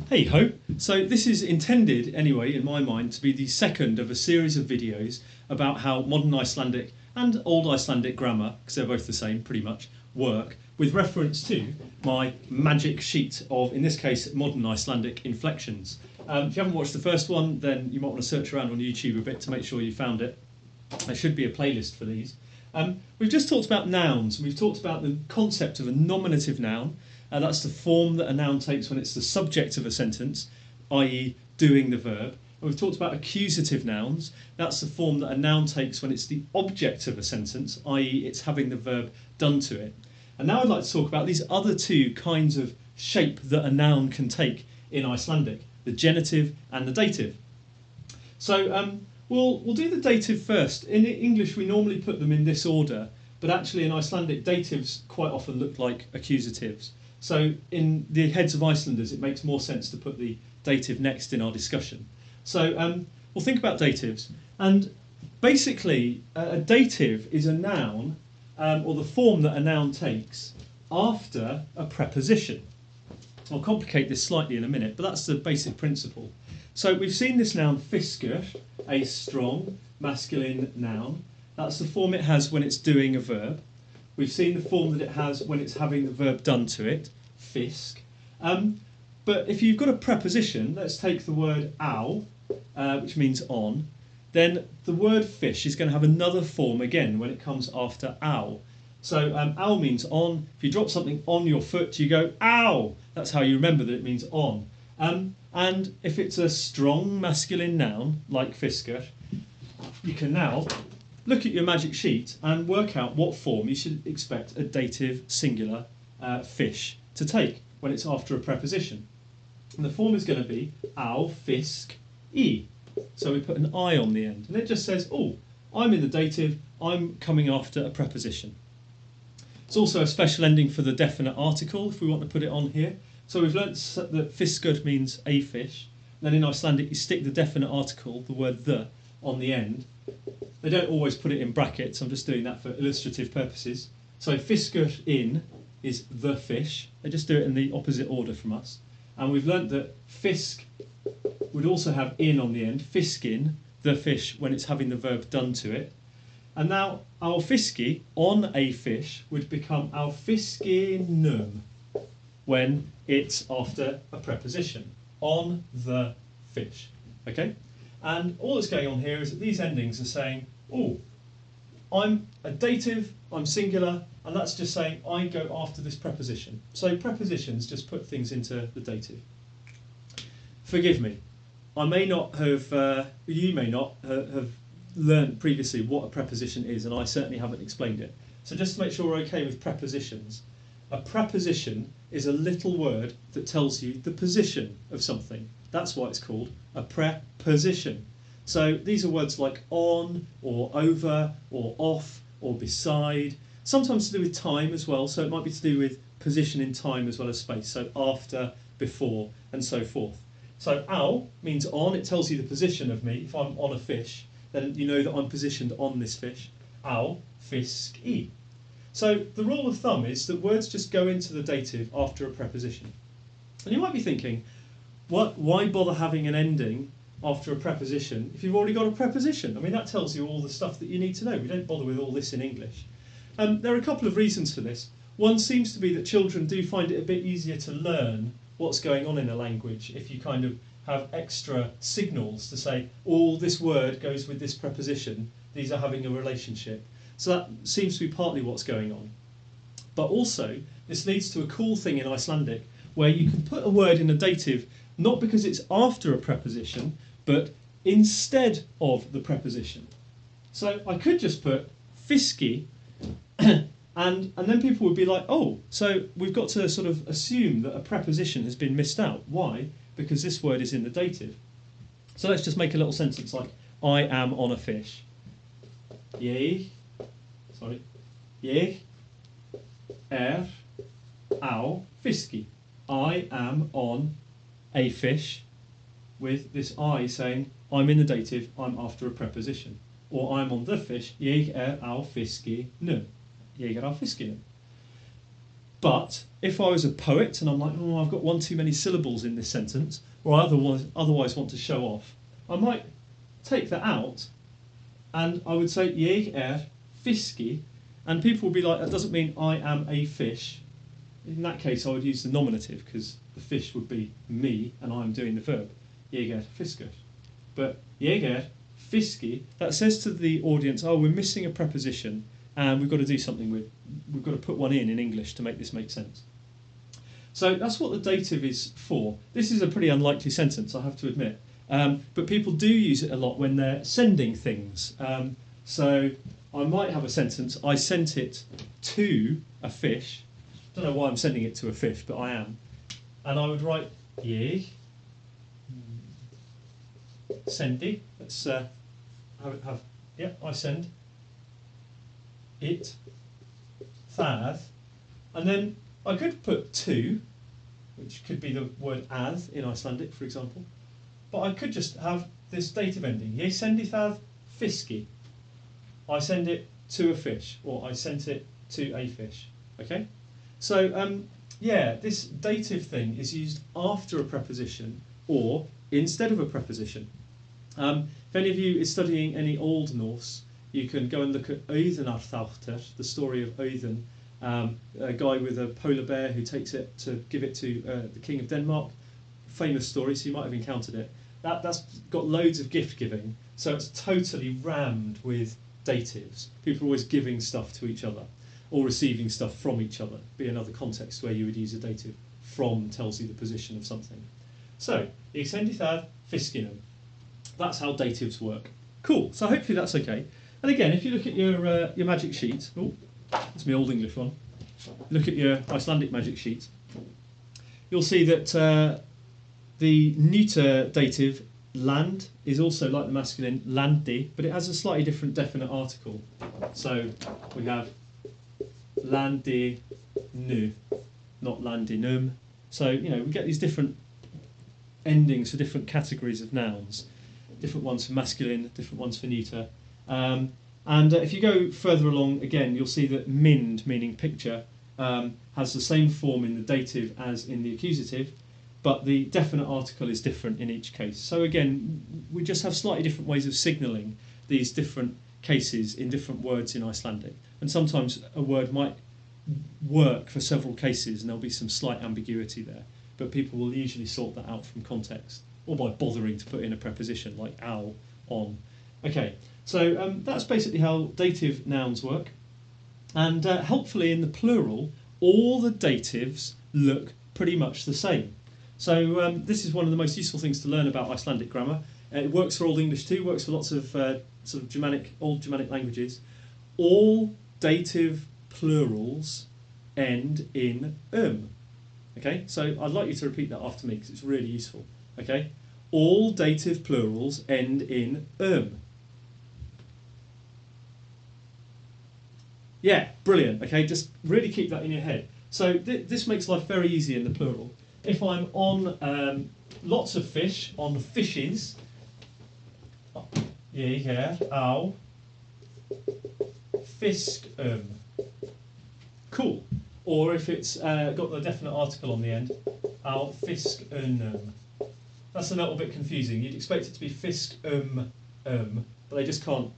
Hey ho! So this is intended, anyway, in my mind, to be the second of a series of videos about how modern Icelandic and Old Icelandic grammar, because they're both the same pretty much, work, with reference to my magic sheet of, in this case, modern Icelandic inflections. If you haven't watched the first one, then you might want to search around on YouTube a bit to make sure you found it. There should be a playlist for these. We've just talked about nouns. We've talked about the concept of a nominative noun. That's the form that a noun takes when it's the subject of a sentence, i.e. doing the verb. And we've talked about accusative nouns. That's the form that a noun takes when it's the object of a sentence, i.e. it's having the verb done to it. And now I'd like to talk about these other two kinds of shape that a noun can take in Icelandic, the genitive and the dative. So we'll do the dative first. In English we normally put them in this order, but actually in Icelandic datives quite often look like accusatives. So in the heads of Icelanders it makes more sense to put the dative next in our discussion. So we'll think about datives, and basically a dative is a noun or the form that a noun takes after a preposition. I'll complicate this slightly in a minute, but that's the basic principle. So we've seen this noun fiskur, a strong masculine noun. That's the form it has when it's doing a verb. We've seen the form that it has when it's having the verb done to it, fisk. But if you've got a preposition, let's take the word ow, which means on, then the word fish is going to have another form again when it comes after ow. So ow means on. If you drop something on your foot, you go ow. That's how you remember that it means on. And if it's a strong masculine noun, like fisker, you can now look at your magic sheet and work out what form you should expect a dative singular fish to take when it's after a preposition. And the form is going to be ow fisk I. So we put an I on the end, and it just says, oh, I'm in the dative, I'm coming after a preposition. It's also a special ending for the definite article, if we want to put it on here. So we've learnt that fiskur means a fish. Then in Icelandic you stick the definite article, the word the, on the end. They don't always put it in brackets, I'm just doing that for illustrative purposes. So fiskur in is the fish. They just do it in the opposite order from us. And we've learnt that fisk would also have in on the end, fiskin, the fish, when it's having the verb done to it. And now our fiski, on a fish, would become our fiskinum when it's after a preposition, on the fish. Okay? And all that's going on here is that these endings are saying, oh, I'm a dative, I'm singular, and that's just saying I go after this preposition. So prepositions just put things into the dative. Forgive me, I may not have, you may not have learned previously what a preposition is, and I certainly haven't explained it. So just to make sure we're okay with prepositions, a preposition is a little word that tells you the position of something. That's why it's called a preposition. So these are words like on, or over, or off, or beside. Sometimes to do with time as well, so it might be to do with position in time as well as space. So after, before, and so forth. So ow means on, it tells you the position of me. If I'm on a fish, then you know that I'm positioned on this fish. Ow, fisk I. So the rule of thumb is that words just go into the dative after a preposition. And you might be thinking, why bother having an ending after a preposition if you've already got a preposition? I mean, that tells you all the stuff that you need to know. We don't bother with all this in English. There are a couple of reasons for this. One seems to be that children do find it a bit easier to learn what's going on in a language if you kind of have extra signals to say, oh, this word goes with this preposition, these are having a relationship. So that seems to be partly what's going on. But also, this leads to a cool thing in Icelandic where you can put a word in a dative not because it's after a preposition, but instead of the preposition. So I could just put fiski, and then people would be like, oh, so we've got to sort of assume that a preposition has been missed out. Why? Because this word is in the dative. So let's just make a little sentence like, I am on a fish. Ég á fiski. I am on a fish, with this I saying, I'm in the dative, I'm after a preposition. Or I'm on the fish, ég á fiskinu. Ég á fiskinu. But if I was a poet and I'm like, oh, I've got one too many syllables in this sentence, or I otherwise want to show off, I might take that out and I would say, jeg fiski, and people would be like, that doesn't mean I am a fish. In that case, I would use the nominative because the fish would be me and I'm doing the verb. Jeg fisker. But jeg fiski, that says to the audience, oh, we're missing a preposition and we've got to do something we've got to put one in English to make this make sense. So that's what the dative is for. This is a pretty unlikely sentence, I have to admit. But people do use it a lot when they're sending things. So I might have a sentence, I sent it to a fish. I don't know why I'm sending it to a fish, but I am. And I would write jeg sendi. Let's I send it that. And then I could put to, which could be the word as in Icelandic, for example. But I could just have this dative ending. Jeg sendi það fiski. I send it to a fish, or I sent it to a fish. Okay? So, yeah, this dative thing is used after a preposition or instead of a preposition. If any of you is studying any Old Norse, you can go and look at Auðunarþáttur, the story of Auðun, a guy with a polar bear who takes it to give it to the King of Denmark. Famous story, so you might have encountered it. That's got loads of gift giving, so it's totally rammed with datives. People are always giving stuff to each other or receiving stuff from each other. Be another context where you would use a dative. From tells you the position of something. So, ég sendi það fiskinum. That's how datives work. Cool, so hopefully that's okay. And again, if you look at your magic sheet, oh, that's my old English one. Look at your Icelandic magic sheet. You'll see that the neuter dative land is also like the masculine landi, but it has a slightly different definite article. So we have landi nu, not landinum. So, you know, we get these different endings for different categories of nouns. Different ones for masculine, different ones for neuter. And if you go further along, again, you'll see that mind, meaning picture, has the same form in the dative as in the accusative, but the definite article is different in each case. So again, we just have slightly different ways of signalling these different cases in different words in Icelandic. And sometimes a word might work for several cases and there'll be some slight ambiguity there, but people will usually sort that out from context or by bothering to put in a preposition like ow, on. Okay, so that's basically how dative nouns work. And helpfully in the plural, all the datives look pretty much the same. So this is one of the most useful things to learn about Icelandic grammar. It works for Old English too, works for lots of sort of old Germanic languages. All dative plurals end in Okay, so I'd like you to repeat that after me because it's really useful. Okay, all dative plurals end in Yeah, brilliant. Okay, just really keep that in your head. So this makes life very easy in the plural. If I'm on lots of fish, on fishes, á fisk Cool. Or if it's got the definite article on the end, á fiskunum. That's a little bit confusing. You'd expect it to be fisk but they just can't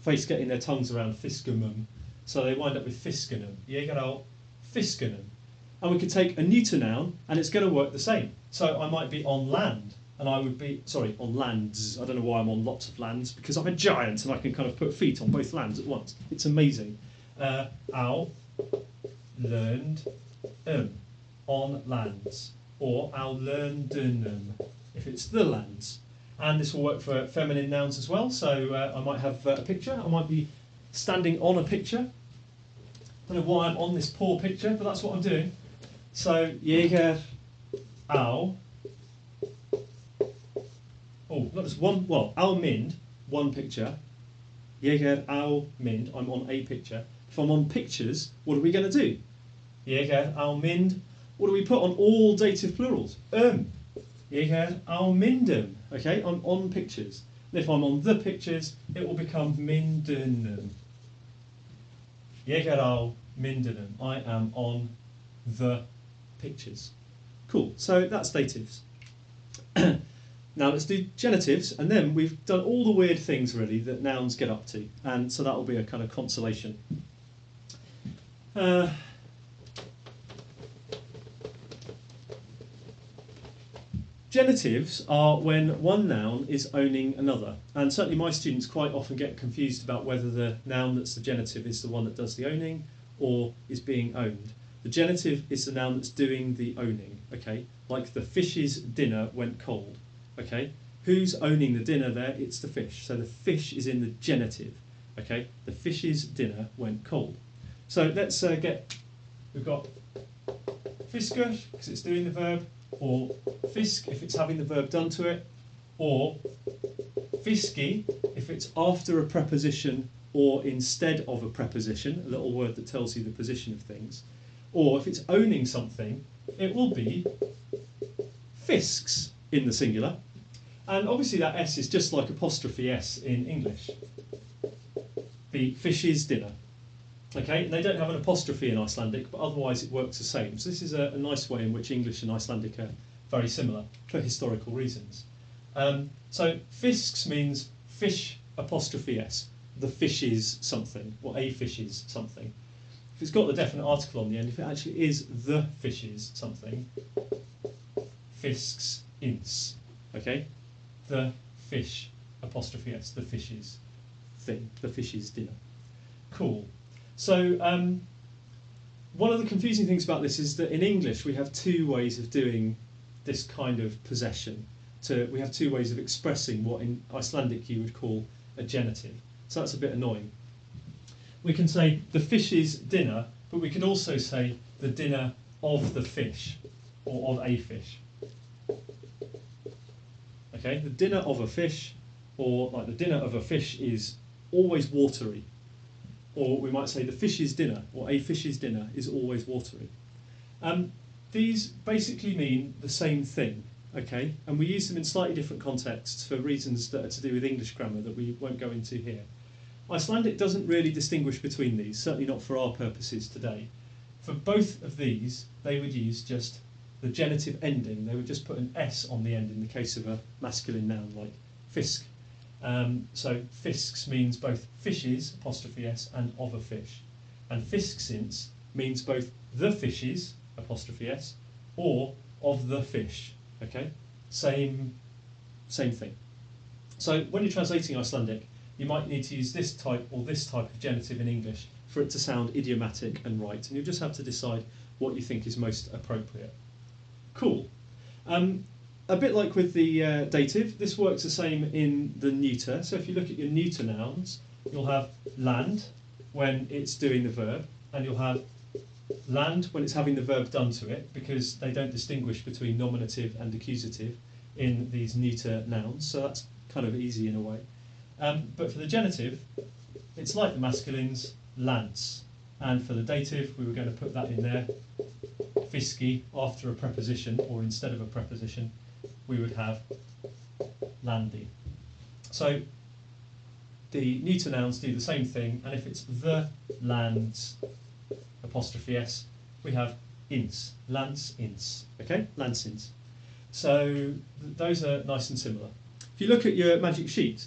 face getting their tongues around fiskumum, so they wind up with fiskunum. Ég á fiskunum. And we could take a neuter noun and it's going to work the same. So I might be on land and I would be, sorry, on lands. I don't know why I'm on lots of lands, because I'm a giant and I can kind of put feet on both lands at once. It's amazing. Á learned on lands, or á learndunum if it's the lands. And this will work for feminine nouns as well. So I might have a picture. I might be standing on a picture. I don't know why I'm on this poor picture, but that's what I'm doing. So, ég á, oh, not just one, well, á mynd, one picture. Ég á mynd, I'm on a picture. If I'm on pictures, what are we going to do? Ég á mynd, what do we put on all dative plurals? Ég á myndum, okay, I'm on pictures. And if I'm on the pictures, it will become myndunum. Ég á myndunum, I am on the pictures. Cool, so that's datives. Now let's do genitives, and then we've done all the weird things really that nouns get up to, and so that will be a kind of consolation. Genitives are when one noun is owning another, and certainly my students quite often get confused about whether the noun that's the genitive is the one that does the owning or is being owned. The genitive is the noun that's doing the owning, okay? Like the fish's dinner went cold, okay? Who's owning the dinner there? It's the fish. So the fish is in the genitive, okay? The fish's dinner went cold. So let's we've got fisker, because it's doing the verb, or fisk if it's having the verb done to it, or fiski if it's after a preposition or instead of a preposition, a little word that tells you the position of things, or if it's owning something, it will be fisks in the singular. And obviously that S is just like apostrophe S in English. The fish's dinner. Okay, and they don't have an apostrophe in Icelandic, but otherwise it works the same. So this is a nice way in which English and Icelandic are very similar for historical reasons. So fisks means fish apostrophe S. The fish is something, or a fish is something. If it's got the definite article on the end, if it actually is the fish is something, fisks ins. Okay, the fish apostrophe S. The fish's thing. The fish's dinner. Cool. So one of the confusing things about this is that in English we have two ways of doing this kind of possession. We have two ways of expressing what in Icelandic you would call a genitive. So that's a bit annoying. We can say the fish's dinner, but we can also say the dinner of the fish, or of a fish. Okay, the dinner of a fish, or like the dinner of a fish is always watery. Or we might say the fish's dinner, or a fish's dinner is always watery. These basically mean the same thing, okay? And we use them in slightly different contexts for reasons that are to do with English grammar that we won't go into here. Icelandic doesn't really distinguish between these, certainly not for our purposes today. For both of these, they would use just the genitive ending. They would just put an S on the end in the case of a masculine noun like fisk. So fisks means both fishes, apostrophe S, and of a fish. And fisksins means both the fishes, apostrophe S, or of the fish. Okay? Same thing. So when you're translating Icelandic, you might need to use this type or this type of genitive in English for it to sound idiomatic and right. And you just have to decide what you think is most appropriate. Cool. A bit like with the dative, this works the same in the neuter. So if you look at your neuter nouns, you'll have land when it's doing the verb, and you'll have land when it's having the verb done to it, because they don't distinguish between nominative and accusative in these neuter nouns. So that's kind of easy in a way. But for the genitive, it's like the masculines, lands. And for the dative, we were going to put that in there, fiski, after a preposition, or instead of a preposition, we would have landi. So the neuter nouns do the same thing, and if it's the lands, apostrophe S, we have ins, lands ins, okay, landsins. So those are nice and similar. If you look at your magic sheet,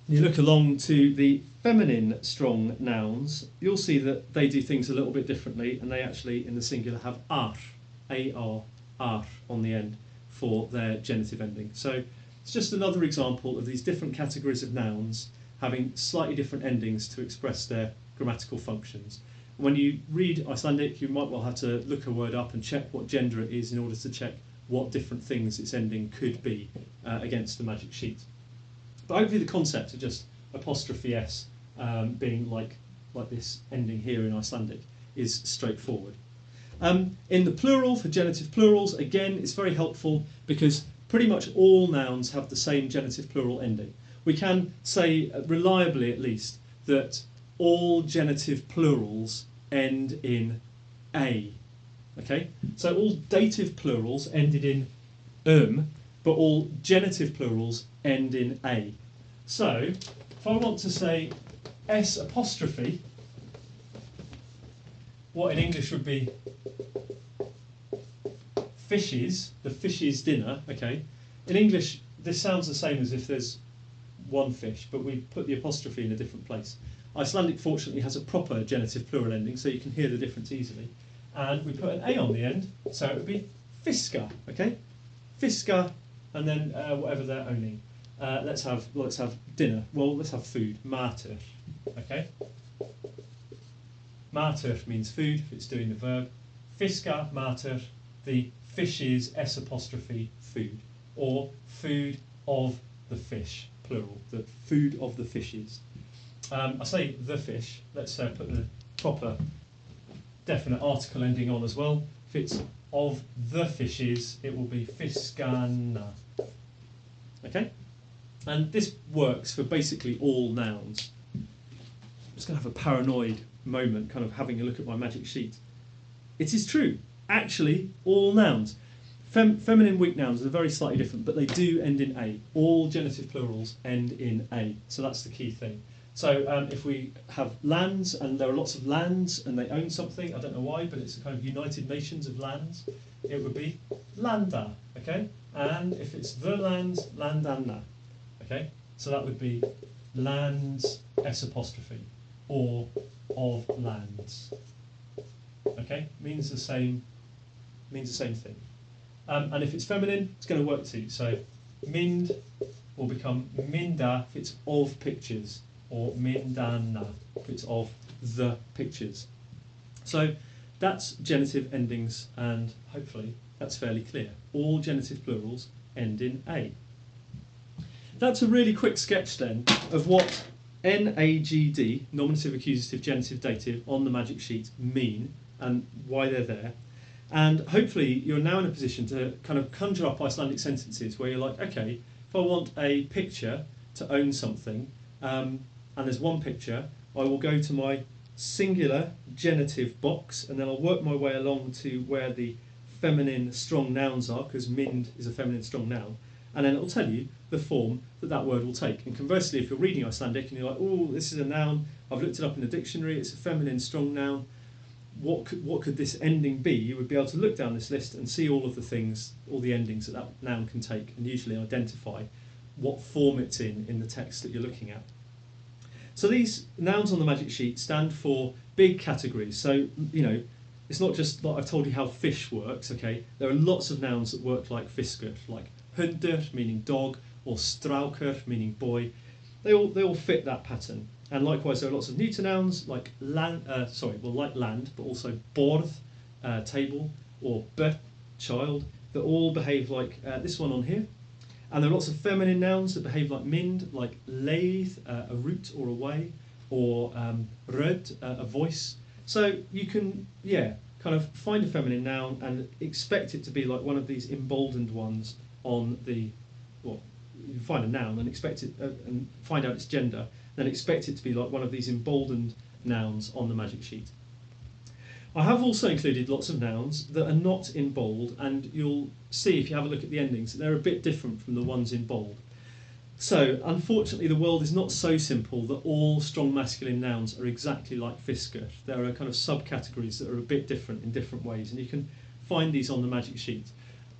you look along to the feminine strong nouns, you'll see that they do things a little bit differently, and they actually, in the singular, have ar, A-R, ar on the end for their genitive ending. So it's just another example of these different categories of nouns having slightly different endings to express their grammatical functions. When you read Icelandic, you might well have to look a word up and check what gender it is in order to check what different things its ending could be against the magic sheet. But hopefully the concept of just apostrophe S being like this ending here in Icelandic is straightforward. In the plural, for genitive plurals, again, it's very helpful because pretty much all nouns have the same genitive plural ending. We can say, reliably at least, that all genitive plurals end in a. Okay? So all dative plurals ended in but all genitive plurals end in a. So if I want to say S apostrophe, what in English would be fishes, the fish's dinner, okay. In English, this sounds the same as if there's one fish, but we put the apostrophe in a different place. Icelandic, fortunately, has a proper genitive plural ending, so you can hear the difference easily. And we put an A on the end, so it would be fiska, okay? Fiska, and then whatever they're owning. Let's have dinner. Well, let's have food. Matur, okay? Matur means food, if it's doing the verb. Fiska matur, the fish's S apostrophe food, or food of the fish, plural, the food of the fishes. I say the fish, let's put the proper definite article ending on as well. If it's of the fishes, it will be fiskana. Okay? And this works for basically all nouns. I'm just going to have a paranoid moment, kind of having a look at my magic sheet. It is true. Actually, all nouns. Feminine weak nouns are very slightly different, but they do end in A. All genitive plurals end in A. So that's the key thing. So if we have lands, and there are lots of lands, and they own something, I don't know why, but it's a kind of United Nations of lands, it would be landa, okay? And if it's the lands, landanna, okay? So that would be lands S apostrophe, or of lands, okay? Means the same thing. And if it's feminine, it's going to work too. So mind will become minda if it's of pictures, or mindana if it's of the pictures. So that's genitive endings, and hopefully that's fairly clear. All genitive plurals end in A. That's a really quick sketch then of what NAGD, nominative, accusative, genitive, dative, on the magic sheet mean and why they're there. And hopefully you're now in a position to kind of conjure up Icelandic sentences where you're like, okay, if I want a picture to own something, and there's one picture, I will go to my singular genitive box, and then I'll work my way along to where the feminine strong nouns are, because mind is a feminine strong noun, and then it will tell you the form that word will take. And conversely, if you're reading Icelandic and you're like, oh, this is a noun, I've looked it up in the dictionary, it's a feminine strong noun, what could this ending be? You would be able to look down this list and see all of the things, all the endings that noun can take, and usually identify what form it's in the text that you're looking at. So these nouns on the magic sheet stand for big categories. So, you know, it's not just like I've told you how fish works, okay? There are lots of nouns that work like fiskur, like hundur, meaning dog, or strákur, meaning boy. They all fit that pattern. And likewise, there are lots of neuter nouns like land, like land, but also borð, table, or child, that all behave like this one on here. And there are lots of feminine nouns that behave like mind, like leið, a route or a way, or rödd, a voice. So you can, kind of find a feminine noun and expect it to be like one of these emboldened ones on the, well, you can find a noun and expect it, and find out its gender, then expect it to be like one of these emboldened nouns on the magic sheet. I have also included lots of nouns that are not in bold, and you'll see if you have a look at the endings that they're a bit different from the ones in bold. So, unfortunately, the world is not so simple that all strong masculine nouns are exactly like fiskur. There are kind of subcategories that are a bit different in different ways, and you can find these on the magic sheet.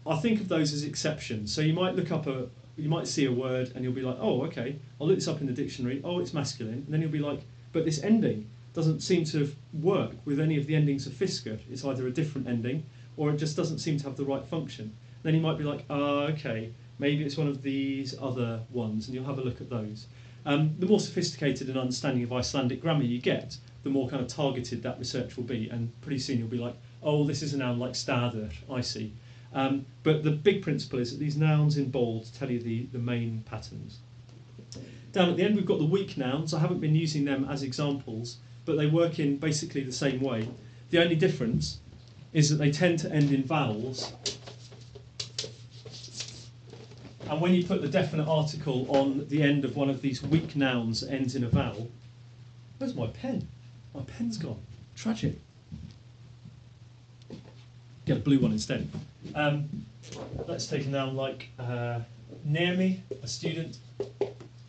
I think of those as exceptions. So you might look up you might see a word and you'll be like, oh, okay, I'll look this up in the dictionary. Oh, it's masculine, and then you'll be like, but this ending doesn't seem to work with any of the endings of fiskur. It's either a different ending or it just doesn't seem to have the right function. Then you might be like, okay, maybe it's one of these other ones, and you'll have a look at those. The more sophisticated an understanding of Icelandic grammar you get, the more kind of targeted that research will be, and pretty soon you'll be like, oh, this is a noun like staður, I see. But the big principle is that these nouns in bold tell you the main patterns. Down at the end we've got the weak nouns. I haven't been using them as examples, but they work in basically the same way. The only difference is that they tend to end in vowels. And when you put the definite article on the end of one of these weak nouns that ends in a vowel, where's my pen? My pen's gone. Tragic. Get a blue one instead. Let's take a noun like nemi, a student.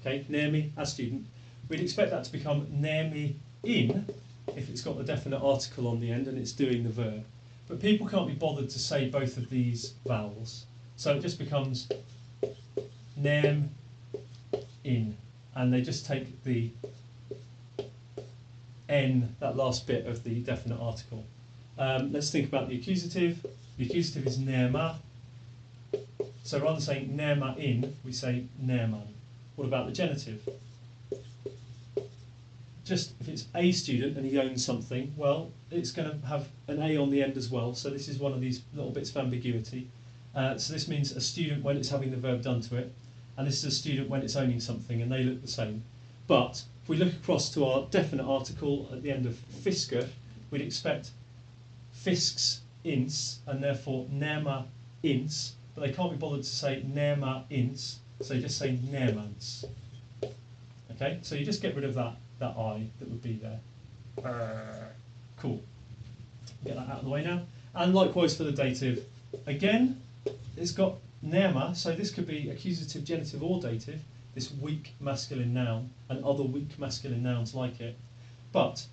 Okay, nemi, a student. We'd expect that to become nemi in if it's got the definite article on the end and it's doing the verb. but people can't be bothered to say both of these vowels. So it just becomes nem in, and they just take the n, that last bit of the definite article. Let's think about the accusative. The accusative is nema. So rather than saying nema in, we say neman. What about the genitive? Just if it's a student and he owns something, well, it's going to have an a on the end as well. So this is one of these little bits of ambiguity. So this means a student when it's having the verb done to it, and this is a student when it's owning something, and they look the same. But if we look across to our definite article at the end of fisker, we'd expect fisks ins, and therefore nema ins, but they can't be bothered to say nema ins, so you just say nemans. Okay, so you just get rid of that I that would be there. Cool. Get that out of the way now. And likewise for the dative. Again, it's got nema, so this could be accusative, genitive or dative, this weak masculine noun, and other weak masculine nouns like it. But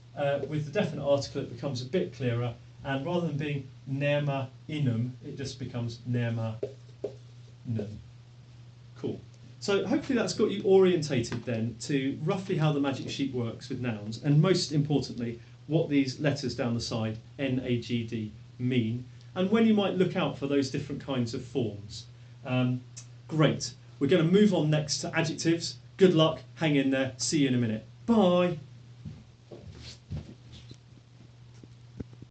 with the definite article it becomes a bit clearer, and rather than being nema inum, it just becomes nema num. Cool. So hopefully that's got you orientated then to roughly how the magic sheet works with nouns, and most importantly, what these letters down the side, N-A-G-D, mean, and when you might look out for those different kinds of forms. Great. We're going to move on next to adjectives. Good luck, hang in there, see you in a minute. Bye!